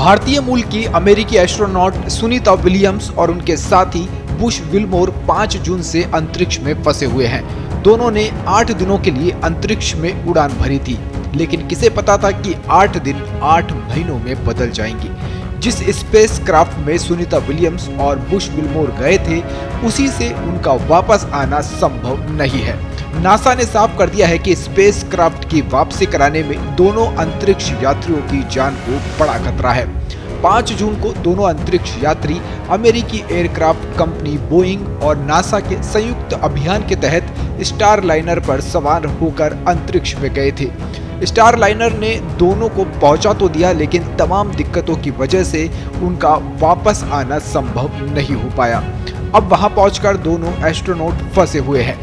भारतीय मूल की अमेरिकी एस्ट्रोनॉट सुनीता विलियम्स और उनके साथी बुश विल्मोर 5 जून से अंतरिक्ष में फंसे हुए हैं। दोनों ने 8 दिनों के लिए अंतरिक्ष में उड़ान भरी थी, लेकिन किसे पता था कि 8 दिन 8 महीनों में बदल जाएंगे। जिस स्पेस क्राफ्ट में सुनीता विलियम्स और बुश विल्मोर गए थे, उसी से उनका वापस आना संभव नहीं है। नासा ने साफ कर दिया है कि स्पेस क्राफ्ट की वापसी कराने में दोनों अंतरिक्ष यात्रियों की जान को बड़ा खतरा है। 5 जून को दोनों अंतरिक्ष यात्री अमेरिकी एयरक्राफ्ट कंपनी बोइंग और नासा के संयुक्त अभियान के तहत स्टार लाइनर पर सवार होकर अंतरिक्ष में गए थे। स्टार लाइनर ने दोनों को पहुंचा तो दिया, लेकिन तमाम दिक्कतों की वजह से उनका वापस आना संभव नहीं हो पाया। अब वहां पहुंचकर दोनों एस्ट्रोनॉट फंसे हुए हैं।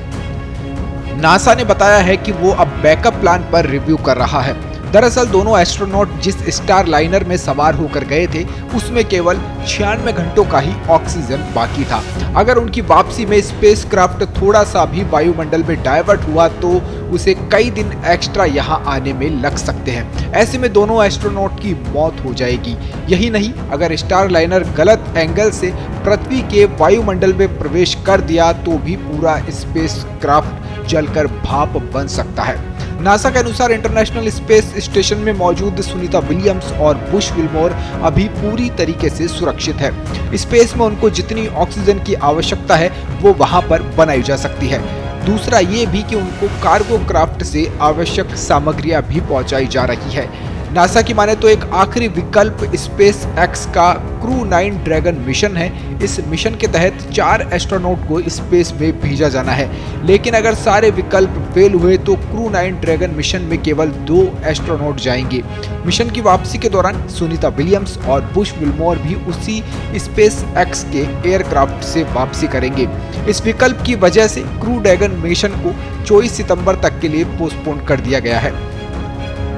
नासा ने बताया है कि वो अब बैकअप प्लान पर रिव्यू कर रहा है। दरअसल दोनों एस्ट्रोनॉट जिस स्टार लाइनर में सवार होकर गए थे, उसमें केवल 96 घंटों का ही ऑक्सीजन बाकी था। अगर उनकी वापसी में स्पेस क्राफ्ट थोड़ा सा भी वायुमंडल में डाइवर्ट हुआ तो उसे कई दिन एक्स्ट्रा यहाँ आने में लग सकते हैं। ऐसे में दोनों एस्ट्रोनॉट की मौत हो जाएगी। यही नहीं, अगर स्टार लाइनर गलत एंगल से पृथ्वी के वायुमंडल में प्रवेश कर दिया तो भी पूरा स्पेस क्राफ्ट जलकर भाप बन सकता है। नासा के अनुसार इंटरनेशनल स्पेस स्टेशन में मौजूद सुनीता विलियम्स और बुश विल्मोर अभी पूरी तरीके से सुरक्षित है। स्पेस में उनको जितनी ऑक्सीजन की आवश्यकता है वो वहां पर बनाई जा सकती है। दूसरा ये भी कि उनको कार्गो क्राफ्ट से आवश्यक सामग्रियां भी पहुंचाई जा रही है। नासा की माने तो एक आखिरी विकल्प स्पेस एक्स का क्रू 9 ड्रैगन मिशन है। इस मिशन के तहत 4 एस्ट्रोनॉट को स्पेस में भेजा जाना है, लेकिन अगर सारे विकल्प फेल हुए तो क्रू 9 ड्रैगन मिशन में केवल 2 एस्ट्रोनॉट जाएंगे। मिशन की वापसी के दौरान सुनीता विलियम्स और बुश विल्मोर भी उसी स्पेस एक्स के एयरक्राफ्ट से वापसी करेंगे। इस विकल्प की वजह से क्रू ड्रैगन मिशन को 24 सितंबर तक के लिए पोस्टपोन कर दिया गया है।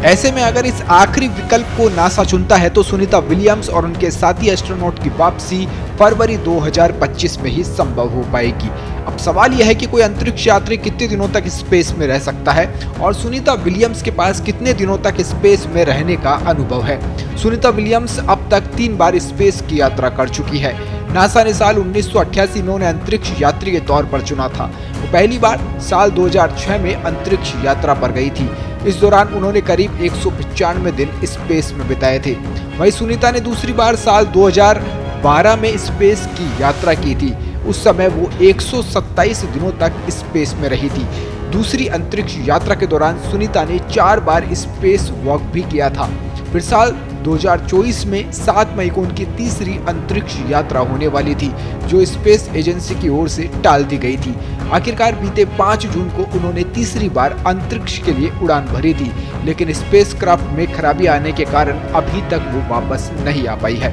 ऐसे में अगर इस आखिरी विकल्प को नासा चुनता है तो सुनीता विलियम्स और उनके साथी एस्ट्रोनॉट की वापसी फरवरी 2025 में ही संभव हो पाएगी। अब सवाल यह है कि कोई अंतरिक्ष यात्री कितने दिनों तक स्पेस में रह सकता है और सुनीता विलियम्स के पास कितने दिनों तक स्पेस में रहने का अनुभव है। सुनीता विलियम्स अब तक 3 बार स्पेस की यात्रा कर चुकी है। नासा ने साल 1988 में उन्हें अंतरिक्ष यात्री के तौर पर चुना था। वो पहली बार साल 2006 में अंतरिक्ष यात्रा पर गई थी। इस दौरान उन्होंने करीब 195 दिन स्पेस में बिताए थे। वहीं सुनीता ने दूसरी बार साल 2012 में स्पेस की यात्रा की थी। उस समय वो 127 दिनों तक स्पेस में रही थी। दूसरी अंतरिक्ष यात्रा के दौरान सुनीता ने 4 बार स्पेस वॉक भी किया था। फिर साल 2024 में 7 मई को उनकी तीसरी अंतरिक्ष यात्रा होने वाली थी, जो स्पेस एजेंसी की ओर से टाल दी गई थी। आखिरकार बीते 5 जून को उन्होंने तीसरी बार अंतरिक्ष के लिए उड़ान भरी थी, लेकिन स्पेस क्राफ्ट में खराबी आने के कारण अभी तक वो वापस नहीं आ पाई है।